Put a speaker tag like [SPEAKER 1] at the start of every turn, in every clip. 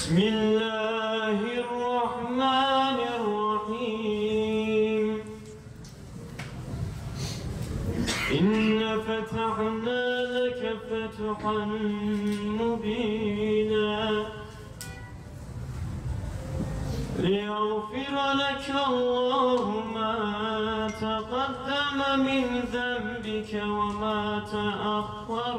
[SPEAKER 1] Bismillahirrahmanirrahim. İnne fetahna leke fethan mubina. ليغفر لك الله ما تقدم من ذنبك وما تأخر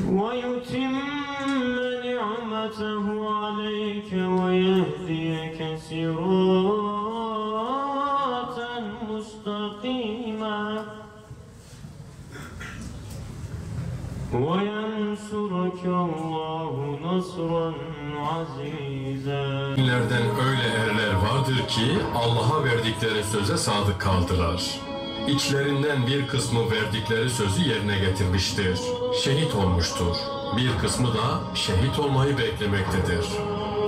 [SPEAKER 1] ويتم نعمته عليك ويهديك صراطا مستقيما وَيَنْصُرَكَ اللّٰهُ نَصْرًا عَز۪يزًا.
[SPEAKER 2] Dinlerden öyle erler vardır ki Allah'a verdikleri söze sadık kaldılar. İçlerinden bir kısmı verdikleri sözü yerine getirmiştir. Şehit olmuştur. Bir kısmı da şehit olmayı beklemektedir.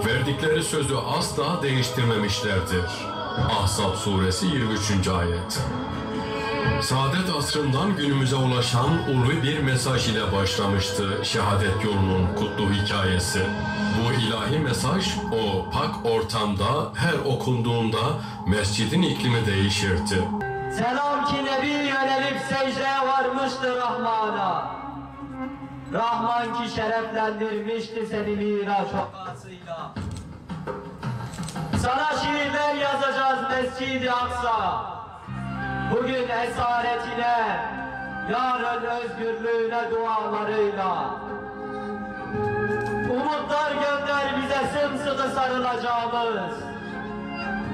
[SPEAKER 2] Verdikleri sözü asla değiştirmemişlerdir. Ahzab suresi 23. ayet. Saadet asrından günümüze ulaşan ulvi bir mesaj ile başlamıştı şehadet yolunun kutlu hikayesi. Bu ilahi mesaj o pak ortamda her okunduğunda mescidin iklimi değişirdi.
[SPEAKER 3] Selam ki Nebi yönelip secdeye varmıştı Rahman'a. Rahman ki şereflendirmişti seni Miraç vakasıyla. Sana şiirler yazacağız Mescid-i Aksa. Bugün esaretine, yarın özgürlüğüne dualarıyla. Umutlar gönder bize sımsıkı sarılacağımız.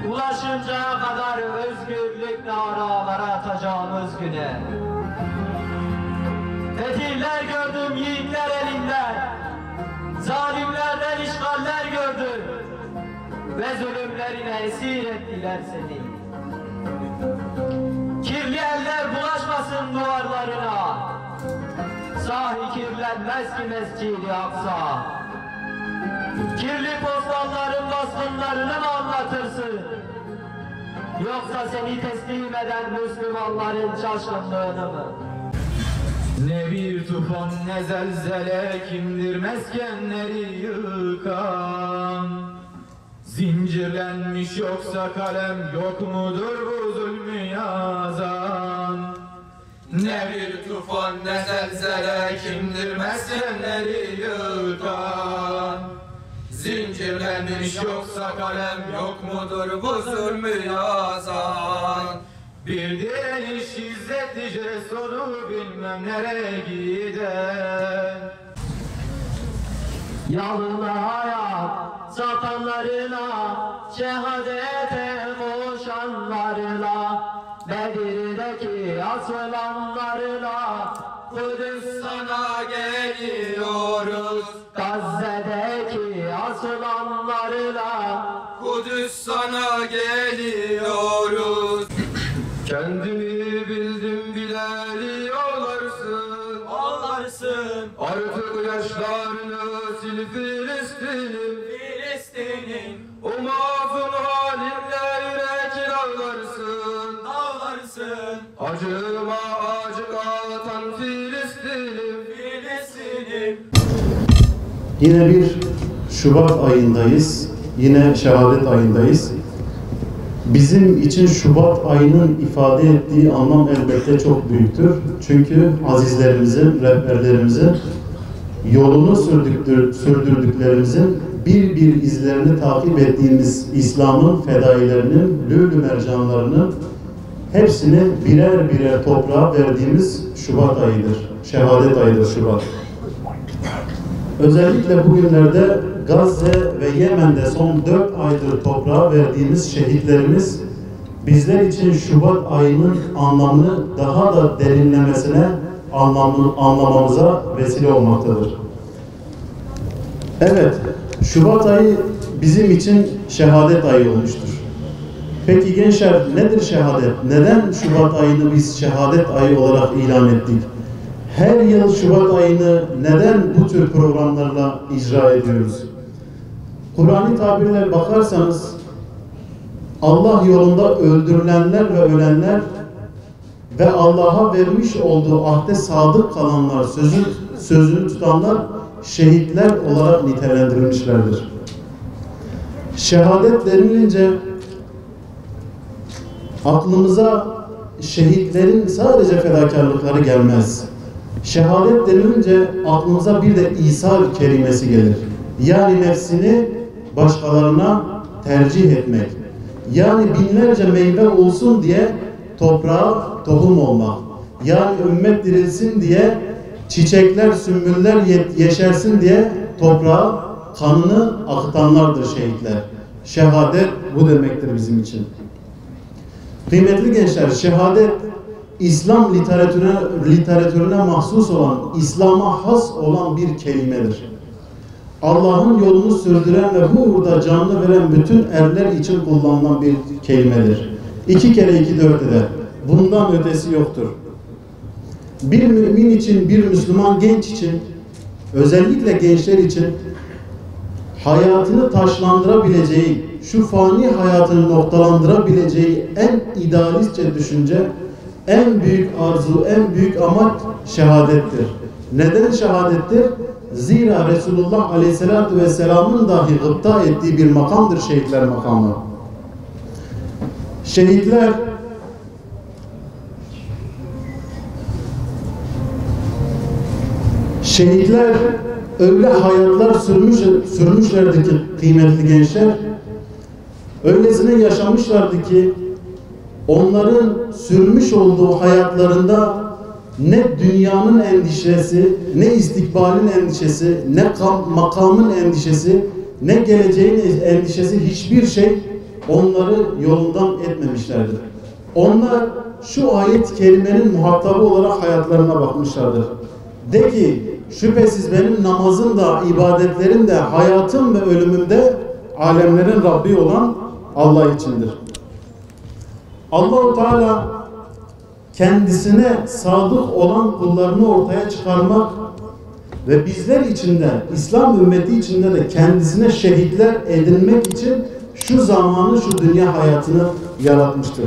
[SPEAKER 3] Ulaşıncaya kadar özgürlük naraları atacağımız güne. Fetihler gördüm yiğitler elinden. Zalimlerden işgaller gördüm. Ve zulümlerine esir ettiler seni. Kirli eller bulaşmasın duvarlarına. Sahi kirlenmez ki Mescid-i Aksa. Kirli postalların baskınlarını mı anlatırsın? Yoksa seni teslim eden Müslümanların şaşkınlığını mı?
[SPEAKER 4] Ne bir tufan ne zelzele kimdir meskenleri yıkan? Zincirlenmiş yoksa kalem yok mudur bu zulmü yazan? Ne bir tufan ne zelzele kimdir meskenleri yıkan? Zincirlenmiş yoksa kalem yok mudur bu zulmü yazan? Bir direniş izzetli sonu bilmem nereye gider.
[SPEAKER 3] Yalına hayat satanlarına, şehadete koşanlarına, Bedir'deki asılanlarına, Kudüs sana geliyoruz. Gazze'deki asılanlarına,
[SPEAKER 4] Kudüs sana geliyoruz. Kendimi bildim bileli ağlarsın,
[SPEAKER 3] ağlarsın.
[SPEAKER 4] Artık yaşlarını sil Filistin'im,
[SPEAKER 3] Filistin'in
[SPEAKER 4] o mazlum halinle yürek ağlarsın,
[SPEAKER 3] ağlarsın.
[SPEAKER 4] acıma acı ağlatan Filistin'im,
[SPEAKER 3] Filistin'in
[SPEAKER 5] Yine bir Şubat ayındayız. Yine şehadet ayındayız. Bizim için Şubat ayının ifade ettiği anlam elbette çok büyüktür. Çünkü azizlerimizin, rehberlerimizin yolunu sürdürdüklerimizin bir izlerini takip ettiğimiz İslam'ın fedailerinin, lülü mercanlarının hepsini birer toprağa verdiğimiz Şubat ayıdır. Şehadet ayıdır Şubat. Özellikle bugünlerde Gazze ve Yemen'de son 4 aydır toprağa verdiğimiz şehitlerimiz bizler için Şubat ayının anlamını daha da derinlemesine anlamamıza vesile olmaktadır. Evet, Şubat ayı bizim için şehadet ayı olmuştur. Peki gençler, nedir şehadet? Neden Şubat ayını biz şehadet ayı olarak ilan ettik? Her yıl Şubat ayını neden bu tür programlarla icra ediyoruz? Kur'an'ı tabirle bakarsanız Allah yolunda öldürülenler ve ölenler ve Allah'a vermiş olduğu ahde sadık kalanlar, sözünü tutanlar şehitler olarak nitelendirilmişlerdir. Şehadet denilince aklımıza şehitlerin sadece fedakarlıkları gelmez. Şehadet denilince aklımıza bir de İsal kelimesi gelir. Yani nefsini başkalarına tercih etmek. Yani binlerce meyve olsun diye toprağa tohum olmak. Yani ümmet dirilsin diye çiçekler, sümbüller yeşersin diye toprağa kanını akıtanlardır şehitler. Şehadet bu demektir bizim için. Kıymetli gençler, şehadet İslam literatürüne mahsus olan, İslam'a has olan bir kelimedir. Allah'ın yolunu sürdüren ve bu uğurda canını veren bütün erler için kullanılan bir kelimedir. 2 kere 2 4 eder. Bundan ötesi yoktur. Bir mümin için, bir Müslüman genç için, özellikle gençler için hayatını taşlandırabileceği, şu fani hayatını noktalandırabileceği en idealistçe düşünce, en büyük arzu, en büyük amaç şehadettir. Neden şehadettir? Zira Resulullah Aleyhisselatü Vesselam'ın dahi gıpta ettiği bir makamdır şehitler makamı. Şehitler öyle hayatlar sürmüşlerdi ki kıymetli gençler, öylesine yaşamışlardı ki onların sürmüş olduğu hayatlarında ne dünyanın endişesi, ne istikbalin endişesi, ne makamın endişesi, ne geleceğin endişesi, hiçbir şey onları yolundan etmemişlerdir. Onlar şu ayet-i kerimenin muhatabı olarak hayatlarına bakmışlardır. De ki, şüphesiz benim namazım da, ibadetlerim de, hayatım ve ölümüm de alemlerin Rabbi olan Allah içindir. Allah-u Teala kendisine sadık olan kullarını ortaya çıkarmak ve bizler içinde, İslam ümmeti içinde de kendisine şehitler edinmek için şu zamanı, şu dünya hayatını yaratmıştır.